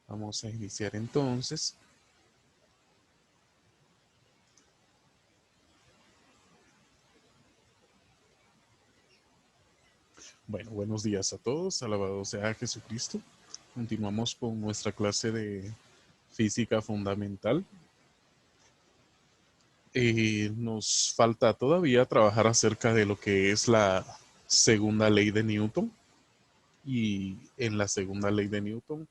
Vamos a iniciar entonces. Bueno, buenos días a todos. Alabado sea Jesucristo. Continuamos con nuestra clase de física fundamental. Nos falta todavía trabajar acerca de lo que es la segunda ley de Newton. Y en la segunda ley de Newton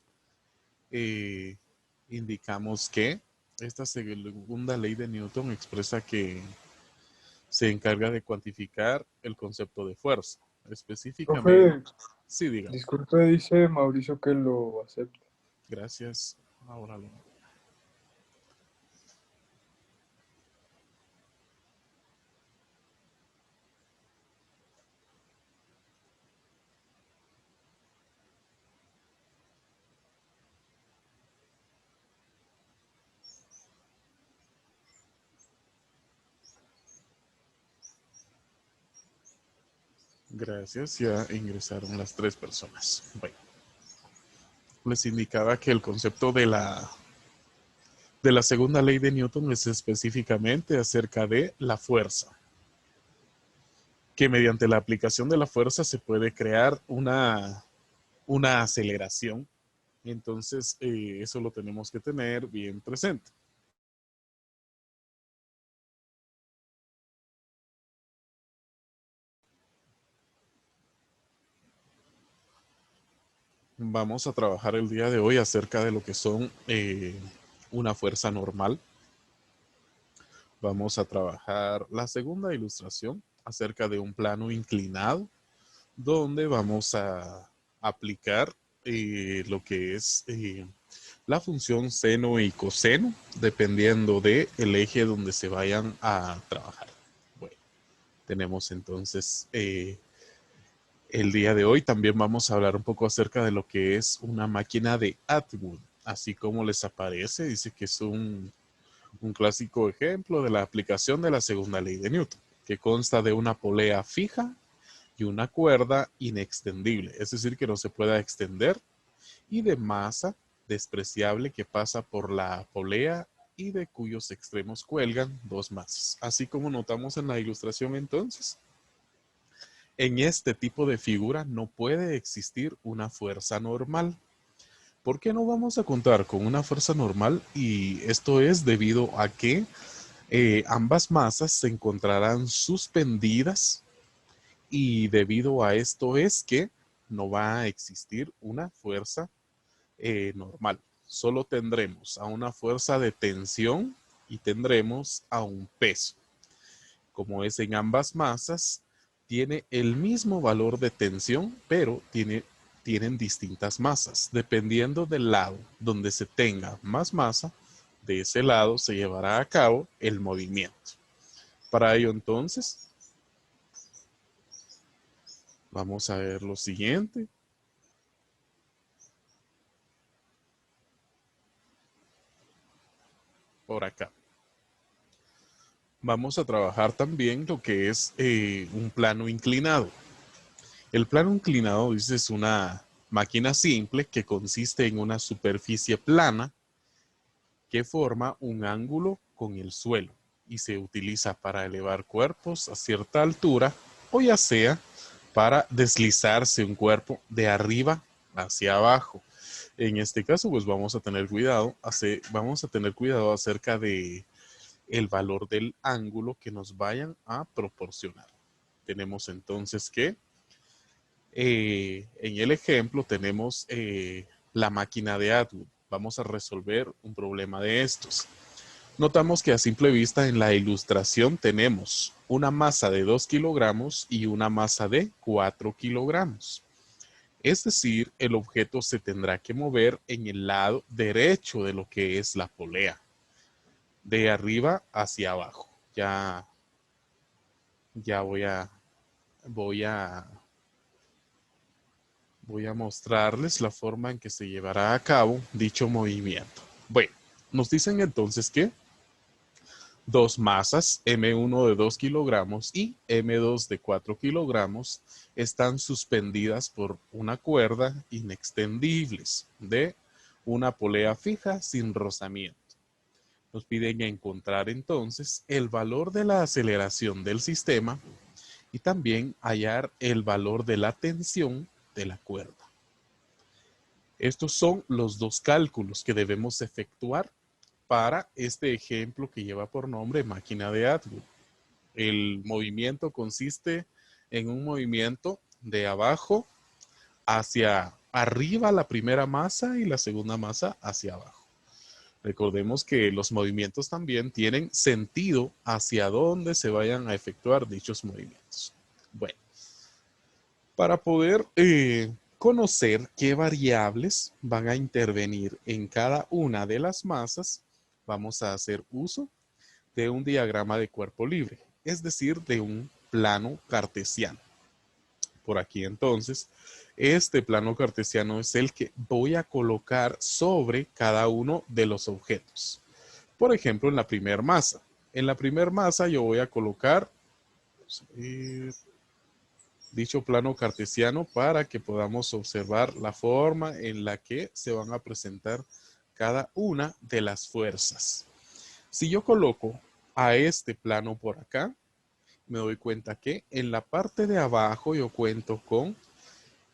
indicamos que esta segunda ley de Newton expresa que se encarga de cuantificar el concepto de fuerza. Específicamente, Profe, sí, dígame. disculpe, dice Mauricio que lo acepta. Gracias. Ahora lo. Gracias, ya ingresaron las 3 personas. Bueno, les indicaba que el concepto de la segunda ley de Newton es específicamente acerca de la fuerza, que mediante la aplicación de la fuerza se puede crear una aceleración. Entonces, eso lo tenemos que tener bien presente. Vamos a trabajar el día de hoy acerca de lo que son una fuerza normal. Vamos a trabajar la segunda ilustración acerca de un plano inclinado, donde vamos a aplicar lo que es la función seno y coseno, dependiendo del eje donde se vayan a trabajar. Bueno, tenemos entonces el día de hoy también vamos a hablar un poco acerca de lo que es una máquina de Atwood. Así como les aparece, dice que es un clásico ejemplo de la aplicación de la segunda ley de Newton, que consta de una polea fija y una cuerda inextendible, es decir, que no se pueda extender, y de masa despreciable que pasa por la polea y de cuyos extremos cuelgan 2 masas. Así como notamos en la ilustración entonces, en este tipo de figura no puede existir una fuerza normal. ¿Por qué no vamos a contar con una fuerza normal? Y esto es debido a que ambas masas se encontrarán suspendidas y debido a esto es que no va a existir una fuerza normal. Solo tendremos a una fuerza de tensión y tendremos a un peso. Como es en ambas masas, tiene el mismo valor de tensión, pero tienen distintas masas. Dependiendo del lado donde se tenga más masa, de ese lado se llevará a cabo el movimiento. Para ello entonces, vamos a ver lo siguiente. Por acá. Vamos a trabajar también lo que es un plano inclinado. El plano inclinado, dice, es una máquina simple que consiste en una superficie plana que forma un ángulo con el suelo y se utiliza para elevar cuerpos a cierta altura o ya sea para deslizarse un cuerpo de arriba hacia abajo. En este caso, pues vamos a tener cuidado, acerca de el valor del ángulo que nos vayan a proporcionar. Tenemos entonces que en el ejemplo tenemos la máquina de Atwood. Vamos a resolver un problema de estos. Notamos que a simple vista en la ilustración tenemos una masa de 2 kilogramos y una masa de 4 kilogramos. Es decir, el objeto se tendrá que mover en el lado derecho de lo que es la polea, de arriba hacia abajo. Ya voy a, voy a mostrarles la forma en que se llevará a cabo dicho movimiento. Bueno, nos dicen entonces que dos masas, M1 de 2 kilogramos y M2 de 4 kilogramos, están suspendidas por una cuerda inextendibles de una polea fija sin rozamiento. Nos piden encontrar entonces el valor de la aceleración del sistema y también hallar el valor de la tensión de la cuerda. Estos son los dos cálculos que debemos efectuar para este ejemplo que lleva por nombre máquina de Atwood. El movimiento consiste en un movimiento de abajo hacia arriba la primera masa y la segunda masa hacia abajo. Recordemos que los movimientos también tienen sentido hacia dónde se vayan a efectuar dichos movimientos. Bueno, para poder conocer qué variables van a intervenir en cada una de las masas, vamos a hacer uso de un diagrama de cuerpo libre, es decir, de un plano cartesiano. Por aquí entonces, este plano cartesiano es el que voy a colocar sobre cada uno de los objetos. Por ejemplo, en la primera masa. En la primera masa yo voy a colocar dicho plano cartesiano para que podamos observar la forma en la que se van a presentar cada una de las fuerzas. Si yo coloco a este plano por acá, me doy cuenta que en la parte de abajo yo cuento con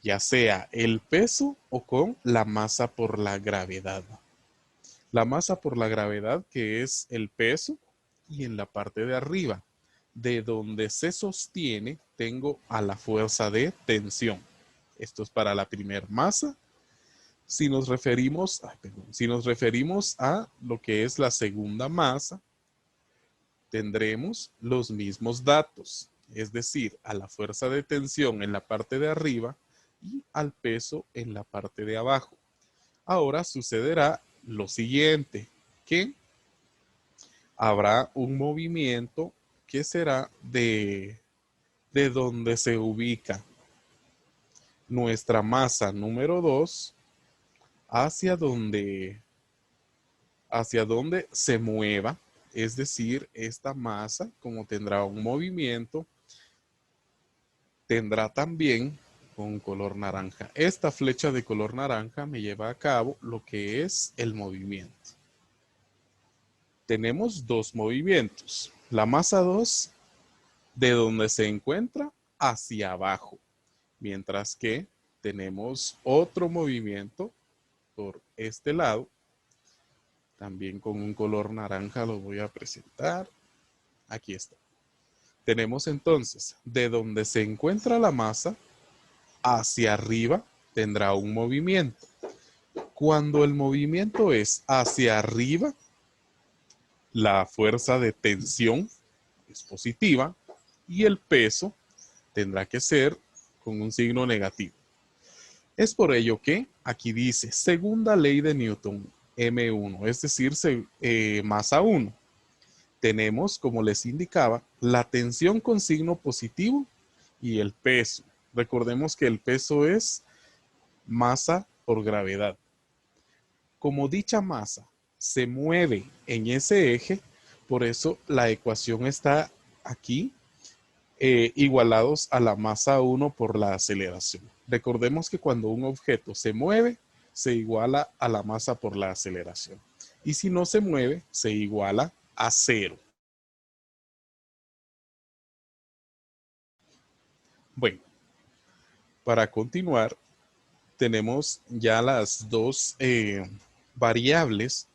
ya sea el peso o con la masa por la gravedad. La masa por la gravedad, que es el peso, y en la parte de arriba, de donde se sostiene, tengo a la fuerza de tensión. Esto es para la primera masa. Si nos referimos a lo que es la segunda masa, tendremos los mismos datos, es decir, a la fuerza de tensión en la parte de arriba y al peso en la parte de abajo. Ahora sucederá lo siguiente, que habrá un movimiento que será de donde se ubica nuestra masa número 2 hacia donde se mueva, es decir, esta masa, como tendrá un movimiento, tendrá también con color naranja. Esta flecha de color naranja me lleva a cabo lo que es el movimiento. Tenemos dos movimientos. La masa 2 de donde se encuentra hacia abajo, mientras que tenemos otro movimiento por este lado, también con un color naranja lo voy a presentar. Aquí está. Tenemos entonces de donde se encuentra la masa hacia arriba tendrá un movimiento. Cuando el movimiento es hacia arriba, la fuerza de tensión es positiva y el peso tendrá que ser con un signo negativo. Es por ello que aquí dice segunda ley de Newton, M1, es decir, masa 1. Tenemos, como les indicaba, la tensión con signo positivo y el peso. Recordemos que el peso es masa por gravedad. Como dicha masa se mueve en ese eje, por eso la ecuación está aquí, igualados a la masa 1 por la aceleración. Recordemos que cuando un objeto se mueve, se iguala a la masa por la aceleración. Y si no se mueve, se iguala a 0. Bueno, para continuar, tenemos ya las dos variables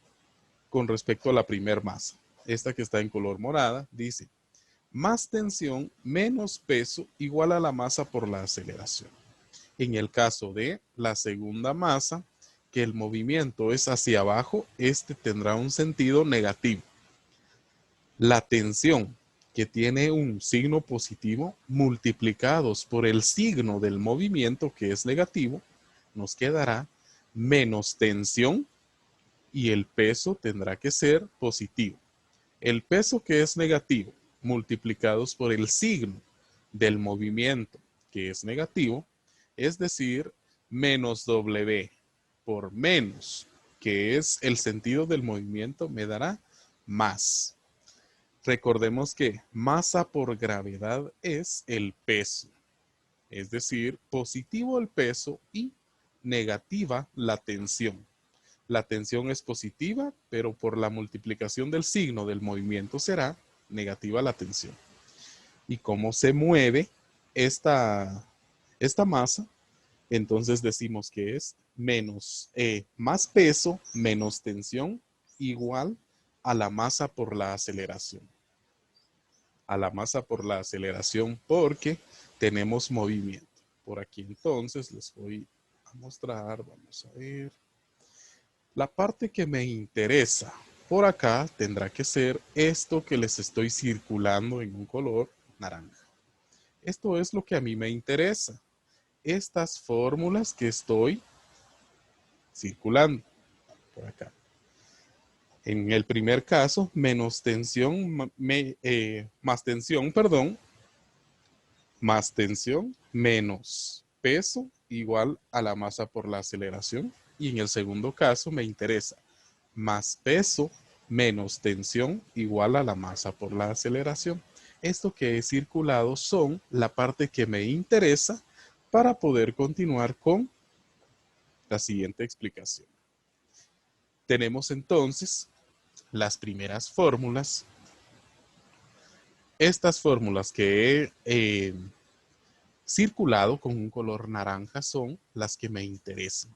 con respecto a la primera masa. Esta que está en color morada dice más tensión menos peso igual a la masa por la aceleración. En el caso de la segunda masa, que el movimiento es hacia abajo, este tendrá un sentido negativo. La tensión, que tiene un signo positivo, multiplicados por el signo del movimiento, que es negativo, nos quedará menos tensión y el peso tendrá que ser positivo. El peso, que es negativo, multiplicados por el signo del movimiento, que es negativo, es decir, menos W por menos, que es el sentido del movimiento, me dará más. Recordemos que masa por gravedad es el peso, es decir, positivo el peso y negativa la tensión. la tensión es positiva, pero por la multiplicación del signo del movimiento será negativa la tensión. Y cómo se mueve esta masa, entonces decimos que es más peso menos tensión igual a la masa por la aceleración. A la masa por la aceleración porque tenemos movimiento. Por aquí entonces les voy a mostrar, vamos a ver. La parte que me interesa por acá tendrá que ser esto que les estoy circulando en un color naranja. Esto es lo que a mí me interesa. Estas fórmulas que estoy circulando por acá. En el primer caso, menos tensión, más tensión, perdón, más tensión menos peso igual a la masa por la aceleración. Y en el segundo caso me interesa más peso menos tensión igual a la masa por la aceleración. Esto que he circulado son la parte que me interesa para poder continuar con la siguiente explicación. Tenemos entonces las primeras fórmulas. Estas fórmulas que he circulado con un color naranja son las que me interesan.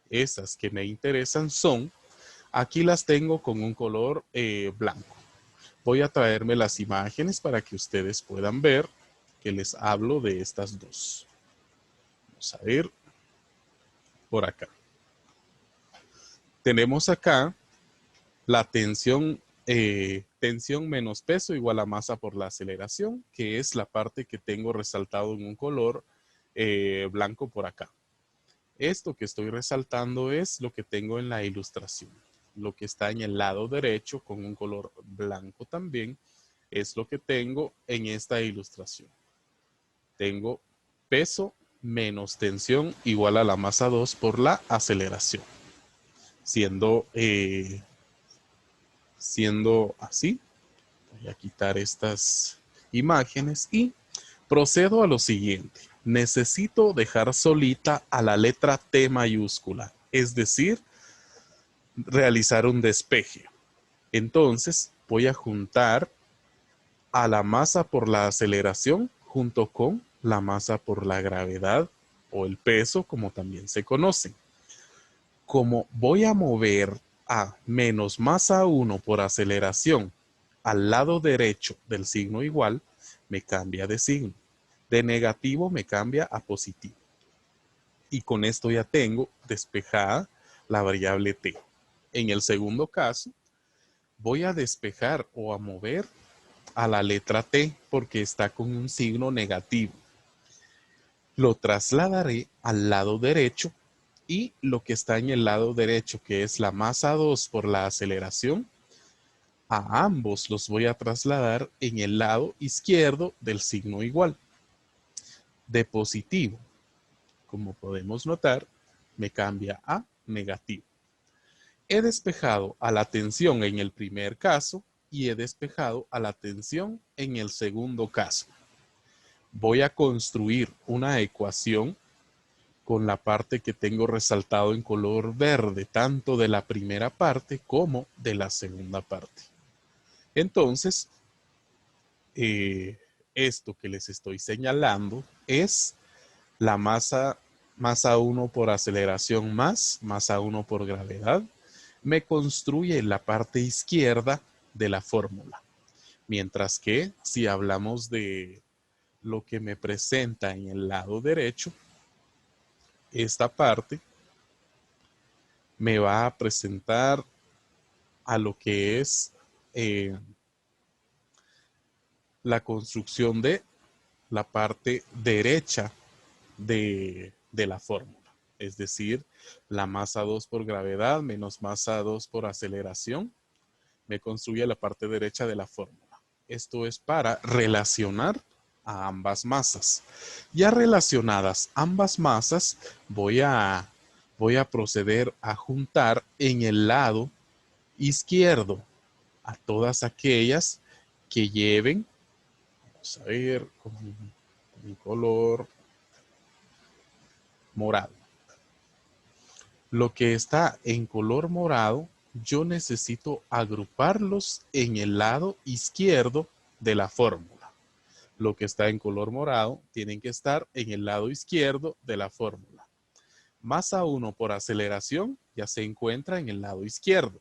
Esas que me interesan son, aquí las tengo con un color blanco. Voy a traerme las imágenes para que ustedes puedan ver que les hablo de estas dos. Vamos a ver por acá. Tenemos acá la tensión menos peso igual a masa por la aceleración, que es la parte que tengo resaltado en un color blanco por acá. Esto que estoy resaltando es lo que tengo en la ilustración. Lo que está en el lado derecho con un color blanco también es lo que tengo en esta ilustración. Tengo peso menos tensión igual a la masa 2 por la aceleración. Siendo así, voy a quitar estas imágenes y procedo a lo siguiente. Necesito dejar solita a la letra T mayúscula, es decir, realizar un despeje. Entonces voy a juntar a la masa por la aceleración junto con la masa por la gravedad o el peso, como también se conoce. Como voy a mover a menos masa 1 por aceleración al lado derecho del signo igual, me cambia de signo. De negativo me cambia a positivo. Y con esto ya tengo despejada la variable t. En el segundo caso, voy a despejar o a mover a la letra t porque está con un signo negativo. Lo trasladaré al lado derecho y lo que está en el lado derecho, que es la masa 2 por la aceleración, a ambos los voy a trasladar en el lado izquierdo del signo igual. De positivo, como podemos notar, me cambia a negativo. He despejado a la tensión en el primer caso y he despejado a la tensión en el segundo caso. Voy a construir una ecuación con la parte que tengo resaltado en color verde, tanto de la primera parte como de la segunda parte. Entonces, esto que les estoy señalando es la masa 1 por aceleración más masa 1 por gravedad. Me construye la parte izquierda de la fórmula. Mientras que si hablamos de lo que me presenta en el lado derecho, esta parte me va a presentar a lo que es la construcción de la parte derecha de la fórmula. Es decir, la masa 2 por gravedad menos masa 2 por aceleración me construye la parte derecha de la fórmula. Esto es para relacionar a ambas masas. Ya relacionadas ambas masas, voy a proceder a juntar en el lado izquierdo a todas aquellas que lleven, vamos a ver, con un color morado. Lo que está en color morado, yo necesito agruparlos en el lado izquierdo de la fórmula. Lo que está en color morado tienen que estar en el lado izquierdo de la fórmula. Masa 1 por aceleración ya se encuentra en el lado izquierdo.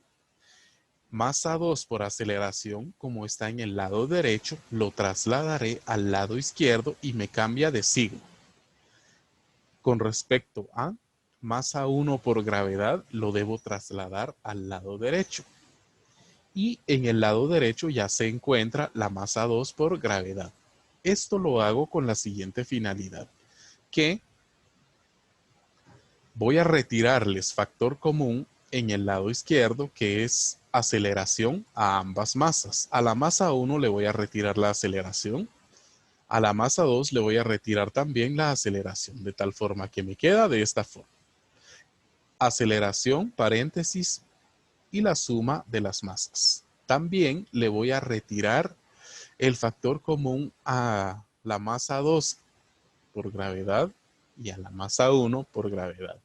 Masa 2 por aceleración, como está en el lado derecho, lo trasladaré al lado izquierdo y me cambia de signo. Con respecto a masa 1 por gravedad, lo debo trasladar al lado derecho. Y en el lado derecho ya se encuentra la masa 2 por gravedad. Esto lo hago con la siguiente finalidad, que voy a retirarles factor común en el lado izquierdo, que es aceleración a ambas masas. A la masa 1 le voy a retirar la aceleración. A la masa 2 le voy a retirar también la aceleración, de tal forma que me queda de esta forma. Aceleración, paréntesis, y la suma de las masas. También le voy a retirar el factor común a la masa 2 por gravedad y a la masa 1 por gravedad.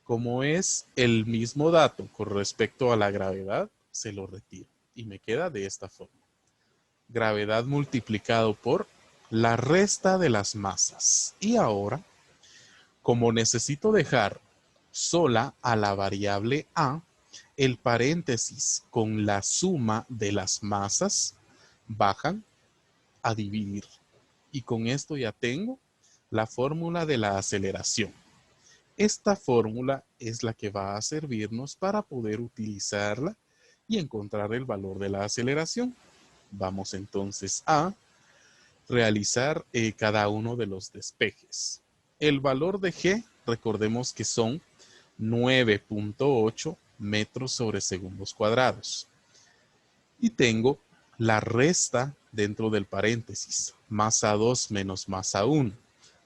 Como es el mismo dato con respecto a la gravedad, se lo retiro y me queda de esta forma. Gravedad multiplicado por la resta de las masas. Y ahora, como necesito dejar sola a la variable A, el paréntesis con la suma de las masas bajan a dividir. Y con esto ya tengo la fórmula de la aceleración. Esta fórmula es la que va a servirnos para poder utilizarla y encontrar el valor de la aceleración. Vamos entonces a realizar cada uno de los despejes. El valor de G, recordemos que son 9.8 metros sobre segundos cuadrados. Y tengo la resta dentro del paréntesis, masa 2 menos masa 1.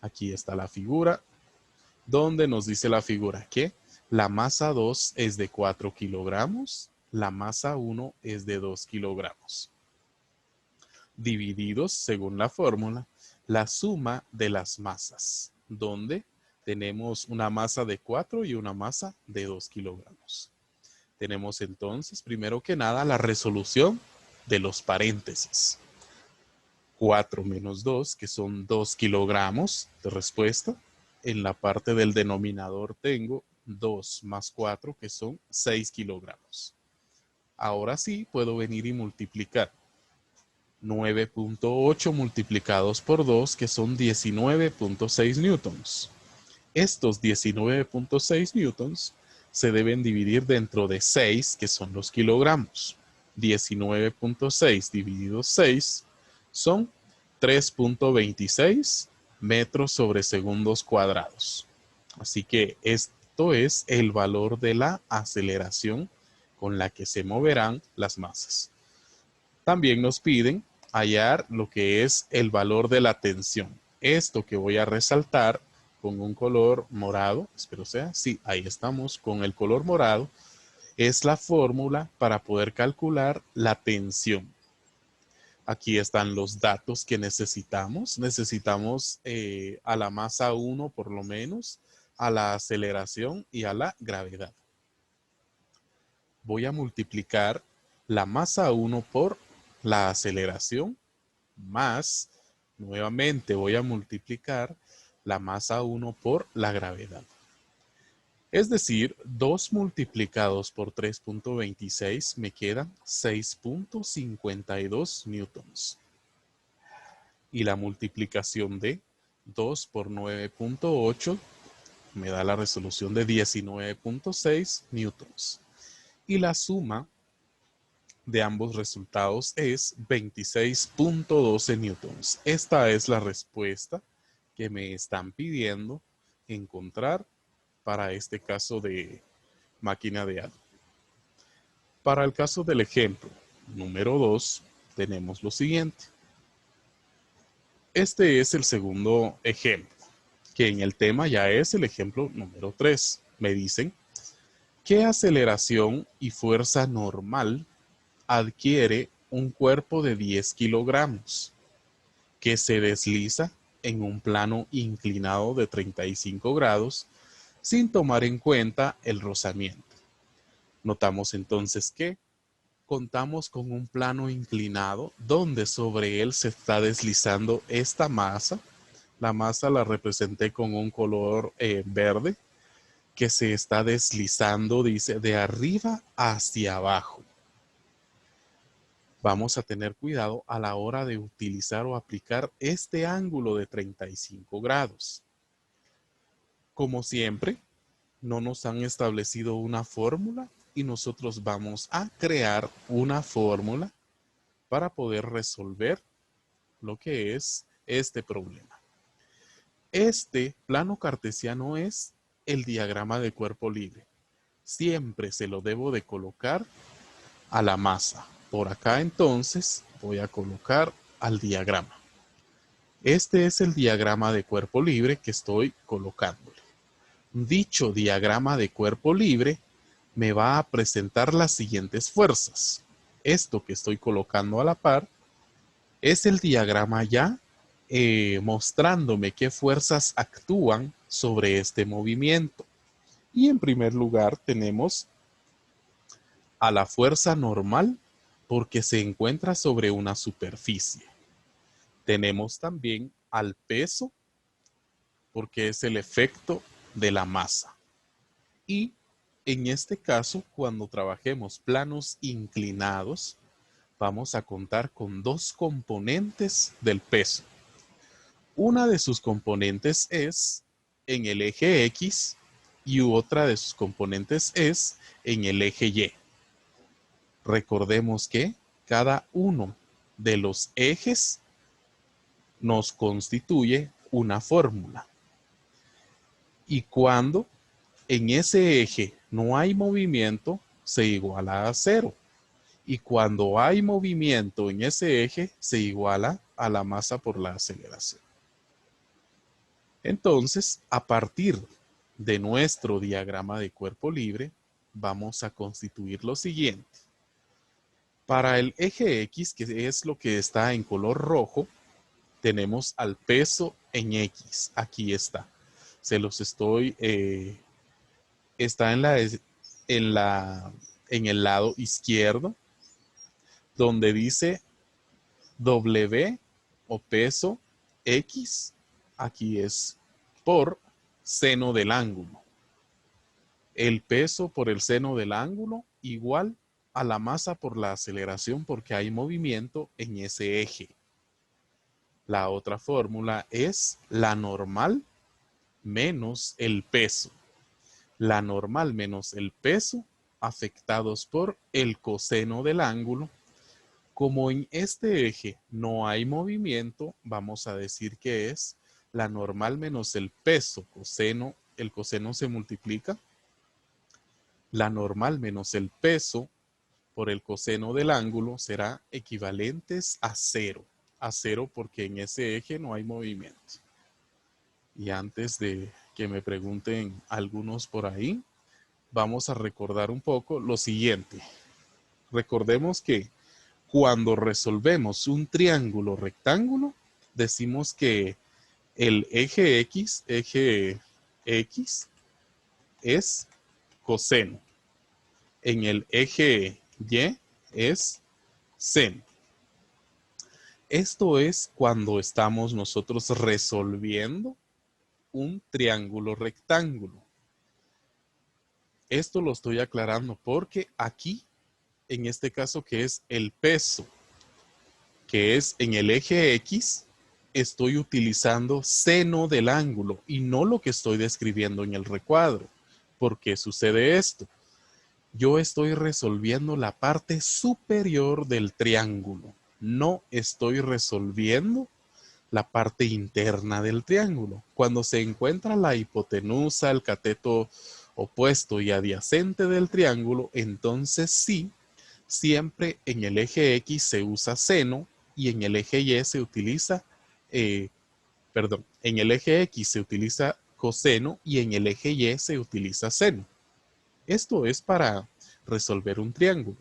Aquí está la figura, donde nos dice la figura que la masa 2 es de 4 kilogramos, la masa 1 es de 2 kilogramos. Divididos, según la fórmula, la suma de las masas, donde tenemos una masa de 4 y una masa de 2 kilogramos. Tenemos entonces, primero que nada, la resolución de los paréntesis. 4 menos 2, que son 2 kilogramos de respuesta. En la parte del denominador tengo 2 más 4, que son 6 kilogramos. Ahora sí puedo venir y multiplicar. 9.8 multiplicados por 2, que son 19.6 newtons. Estos 19.6 newtons se deben dividir dentro de 6, que son los kilogramos. 19.6 dividido 6 son 3.26 metros sobre segundos cuadrados. Así que esto es el valor de la aceleración con la que se moverán las masas. También nos piden hallar lo que es el valor de la tensión. Esto que voy a resaltar con un color morado, espero sea, sí, ahí estamos con el color morado, es la fórmula para poder calcular la tensión. Aquí están los datos que necesitamos. Necesitamos a la masa 1 por lo menos, a la aceleración y a la gravedad. Voy a multiplicar la masa 1 por la aceleración más, nuevamente voy a multiplicar la masa 1 por la gravedad. Es decir, 2 multiplicados por 3.26 me quedan 6.52 newtons. Y la multiplicación de 2 por 9.8 me da la resolución de 19.6 newtons. Y la suma de ambos resultados es 26.12 newtons. Esta es la respuesta que me están pidiendo encontrar para este caso de máquina de halo. Para el caso del ejemplo número 2, tenemos lo siguiente. Este es el segundo ejemplo, que en el tema ya es el ejemplo número 3. Me dicen, ¿qué aceleración y fuerza normal adquiere un cuerpo de 10 kilogramos que se desliza en un plano inclinado de 35 grados sin tomar en cuenta el rozamiento. Notamos entonces que contamos con un plano inclinado donde sobre él se está deslizando esta masa. La masa la representé con un color verde que se está deslizando, dice, de arriba hacia abajo. Vamos a tener cuidado a la hora de utilizar o aplicar este ángulo de 35 grados. Como siempre, no nos han establecido una fórmula y nosotros vamos a crear una fórmula para poder resolver lo que es este problema. Este plano cartesiano es el diagrama de cuerpo libre. Siempre se lo debo de colocar a la masa. Por acá entonces voy a colocar al diagrama. Este es el diagrama de cuerpo libre que estoy colocándole. Dicho diagrama de cuerpo libre me va a presentar las siguientes fuerzas. Esto que estoy colocando a la par es el diagrama ya mostrándome qué fuerzas actúan sobre este movimiento. Y en primer lugar tenemos a la fuerza normal porque se encuentra sobre una superficie. Tenemos también al peso porque es el efecto de la masa. Y en este caso, cuando trabajemos planos inclinados, vamos a contar con dos componentes del peso. Una de sus componentes es en el eje X y otra de sus componentes es en el eje Y. Recordemos que cada uno de los ejes nos constituye una fórmula. Y cuando en ese eje no hay movimiento, se iguala a cero. Y cuando hay movimiento en ese eje, se iguala a la masa por la aceleración. Entonces, a partir de nuestro diagrama de cuerpo libre, vamos a constituir lo siguiente. Para el eje X, que es lo que está en color rojo, tenemos al peso en X. Aquí está. Se los estoy... está en el lado izquierdo, donde dice W o peso X. Aquí es por seno del ángulo. El peso por el seno del ángulo igual a la masa por la aceleración porque hay movimiento en ese eje. La otra fórmula es la normal menos el peso. La normal menos el peso afectados por el coseno del ángulo. Como en este eje no hay movimiento, vamos a decir que es la normal menos el peso coseno. El coseno se multiplica. La normal menos el peso por el coseno del ángulo será equivalentes a cero. A cero porque en ese eje no hay movimiento. Y antes de que me pregunten algunos por ahí, vamos a recordar un poco lo siguiente. Recordemos que cuando resolvemos un triángulo rectángulo, decimos que el eje X es coseno. En el eje Y es seno. Esto es cuando estamos nosotros resolviendo un triángulo rectángulo. Esto lo estoy aclarando porque aquí, en este caso que es el peso, que es en el eje X, estoy utilizando seno del ángulo y no lo que estoy describiendo en el recuadro. ¿Por qué sucede esto? Yo estoy resolviendo la parte superior del triángulo. No estoy resolviendo la parte interna del triángulo. Cuando se encuentra la hipotenusa, el cateto opuesto y adyacente del triángulo, entonces sí, siempre en el eje X se usa seno y en el eje Y se utiliza, en el eje X se utiliza coseno y en el eje Y se utiliza seno. Esto es para resolver un triángulo,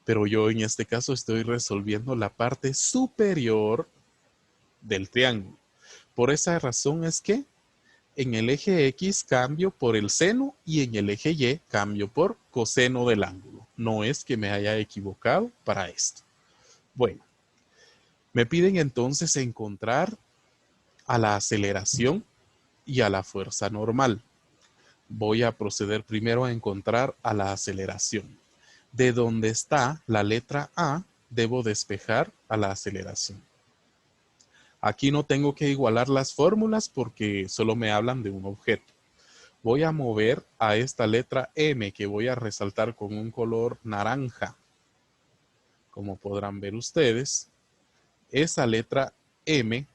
pero yo en este caso estoy resolviendo la parte superior del triángulo. Por esa razón es que En el eje X cambio por el seno y en el eje Y cambio por coseno del ángulo. No es que me haya equivocado para esto. Bueno, me piden entonces encontrar a la aceleración y a la fuerza normal. Voy a proceder primero a encontrar a la aceleración. De donde está la letra A, debo despejar a la aceleración. Aquí no tengo que igualar las fórmulas porque solo me hablan de un objeto. Voy a mover a esta letra M que voy a resaltar con un color naranja. Como podrán ver ustedes, esa letra M,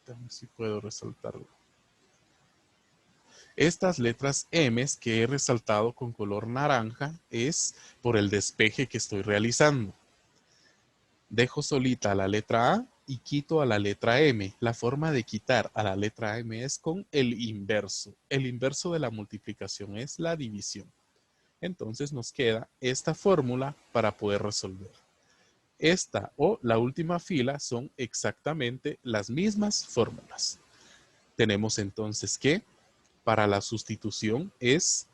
déjame si puedo resaltarlo. Estas letras M que he resaltado con color naranja es por el despeje que estoy realizando. Dejo solita la letra A y quito a la letra M. La forma de quitar a la letra M es con el inverso. El inverso de la multiplicación es la división. Entonces nos queda esta fórmula para poder resolver. Esta o la última fila son exactamente las mismas fórmulas. Tenemos entonces que para la sustitución es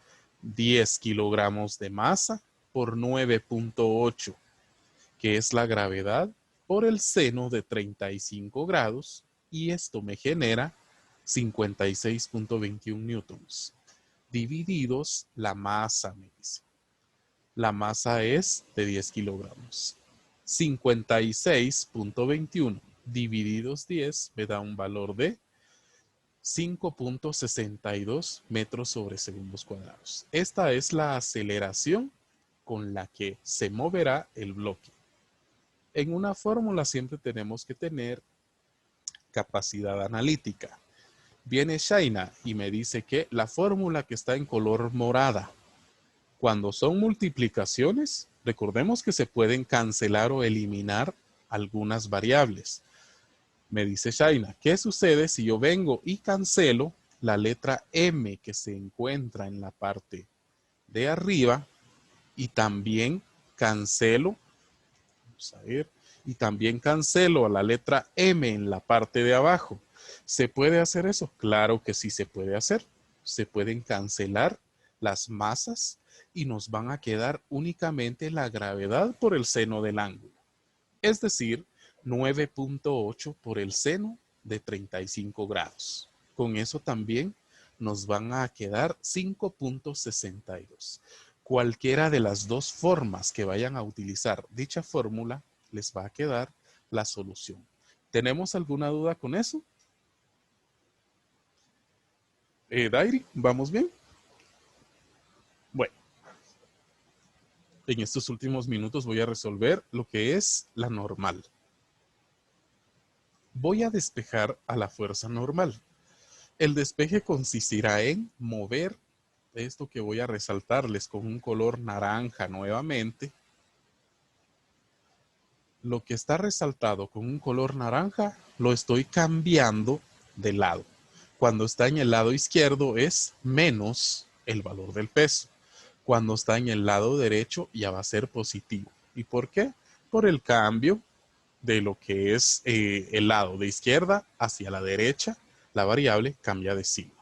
10 kilogramos de masa por 9.8, que es la gravedad por el seno de 35 grados, y esto me genera 56.21 newtons. Divididos la masa, me dice. La masa es de 10 kilogramos. 56.21 divididos 10 me da un valor de 5.62 metros sobre segundos cuadrados. Esta es la aceleración con la que se moverá el bloque. En una fórmula siempre tenemos que tener capacidad analítica. Viene Shaina y me dice que la fórmula que está en color morada, cuando son multiplicaciones, recordemos que se pueden cancelar o eliminar algunas variables. Me dice Shaina, ¿qué sucede si yo vengo y cancelo la letra M que se encuentra en la parte de arriba y también cancelo, vamos a ver, y también cancelo a la letra M en la parte de abajo? ¿Se puede hacer eso? Claro que sí se puede hacer. Se pueden cancelar las masas y nos van a quedar únicamente la gravedad por el seno del ángulo. Es decir, 9.8 por el seno de 35 grados. Con eso también nos van a quedar 5.62. Cualquiera de las dos formas que vayan a utilizar dicha fórmula les va a quedar la solución. ¿Tenemos alguna duda con eso? Dairi, ¿vamos bien? Bueno, en estos últimos minutos voy a resolver lo que es la normal. Voy a despejar a la fuerza normal. El despeje consistirá en mover esto que voy a resaltarles con un color naranja nuevamente. Lo que está resaltado con un color naranja lo estoy cambiando de lado. Cuando está en el lado izquierdo es menos el valor del peso. Cuando está en el lado derecho ya va a ser positivo. ¿Y por qué? Por el cambio de lo que es el lado de izquierda hacia la derecha, la variable cambia de signo.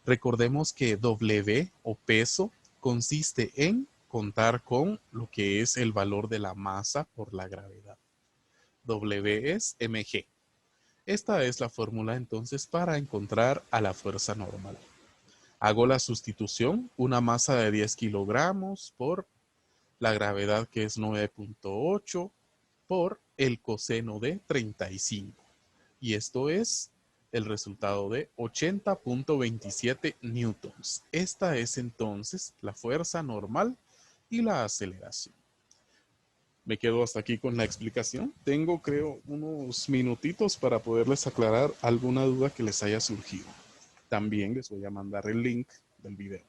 Recordemos que W o peso consiste en contar con lo que es el valor de la masa por la gravedad. W es mg. Esta es la fórmula entonces para encontrar a la fuerza normal. Hago la sustitución, una masa de 10 kilogramos por la gravedad que es 9.8 por el coseno de 35. Y esto es el resultado de 80.27 newtons. Esta es entonces la fuerza normal y la aceleración. Me quedo hasta aquí con la explicación. Tengo, creo, unos minutitos para poderles aclarar alguna duda que les haya surgido. También les voy a mandar el link del video.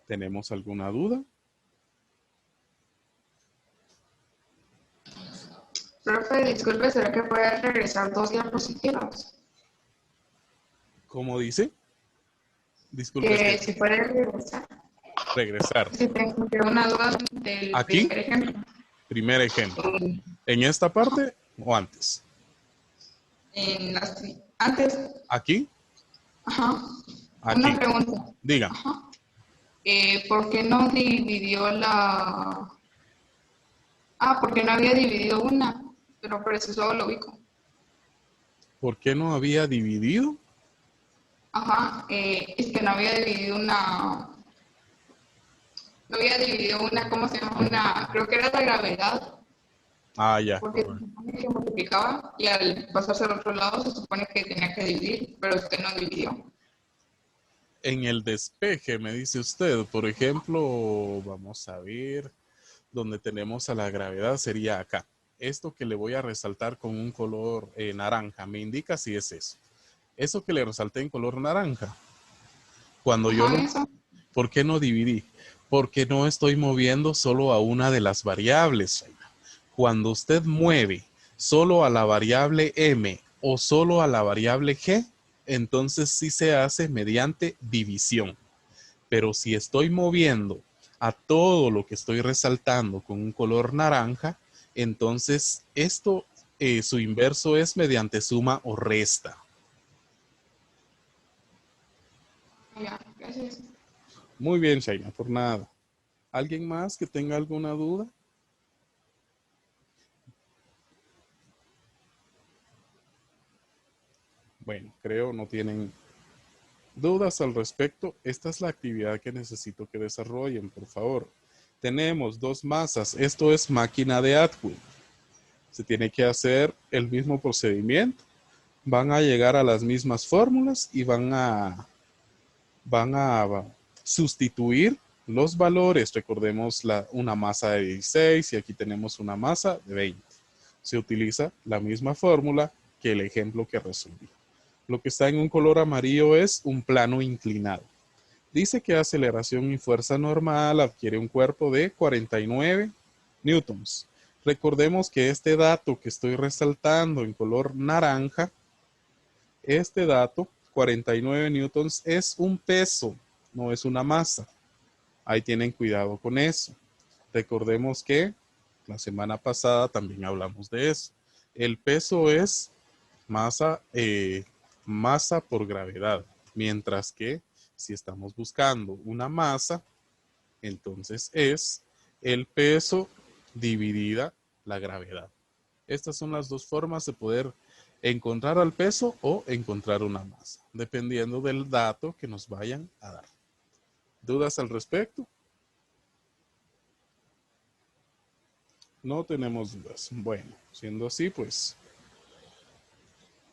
¿Tenemos alguna duda? Profe, disculpe, ¿será que puede regresar 2 diapositivas? ¿Cómo dice? Disculpe. Que si puede regresar. Regresar. Si tengo una duda del ¿Aquí? primer ejemplo. Primer ejemplo. ¿En esta parte o antes? Antes, ¿Aquí? ajá, Aquí. una pregunta. Diga. Ajá. ¿Por qué no dividió la... Ah, porque no había dividido una, pero por eso solo lo ubico. ¿Por qué no había dividido? Ajá, es que no había dividido una... No había dividido una, ¿cómo se llama? Una, creo que era la gravedad, Ah, ya, porque se correcto. supone que multiplicaba y al pasarse al otro lado se supone que tenía que dividir, pero usted no dividió. En el despeje, me dice usted, por ejemplo, vamos a ver, donde tenemos a la gravedad sería acá. Esto que le voy a resaltar con un color naranja, me indica si es eso. Eso que le resalté en color naranja, cuando yo Ajá, lo... eso. ¿Por qué no dividí? Porque no estoy moviendo solo a una de las variables. Cuando usted mueve solo a la variable m o solo a la variable g, entonces sí se hace mediante división. Pero si estoy moviendo a todo lo que estoy resaltando con un color naranja, entonces esto, su inverso es mediante suma o resta. Ya, gracias. Muy bien, Shaina, por nada. ¿Alguien más que tenga alguna duda? Bueno, creo no tienen dudas al respecto. Esta es la actividad que necesito que desarrollen, por favor. Tenemos dos masas. Esto es máquina de Atwood. Se tiene que hacer el mismo procedimiento. Van a llegar a las mismas fórmulas y van a sustituir los valores. Recordemos una masa de 16 y aquí tenemos una masa de 20. Se utiliza la misma fórmula que el ejemplo que resolví. Lo que está en un color amarillo es un plano inclinado. Dice que aceleración y fuerza normal adquiere un cuerpo de 49 newtons. Recordemos que este dato que estoy resaltando en color naranja, este dato, 49 newtons, es un peso, no es una masa. Ahí tienen cuidado con eso. Recordemos que la semana pasada también hablamos de eso. El peso es masa por gravedad, mientras que si estamos buscando una masa, entonces es el peso dividida la gravedad. Estas son las dos formas de poder encontrar al peso o encontrar una masa, dependiendo del dato que nos vayan a dar. ¿Dudas al respecto? No tenemos dudas. Bueno, siendo así, pues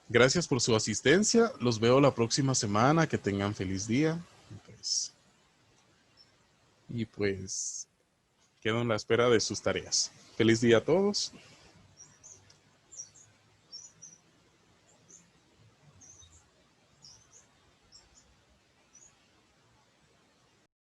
gracias por su asistencia. Los veo la próxima semana. Que tengan feliz día. Y pues quedo en la espera de sus tareas. Feliz día a todos.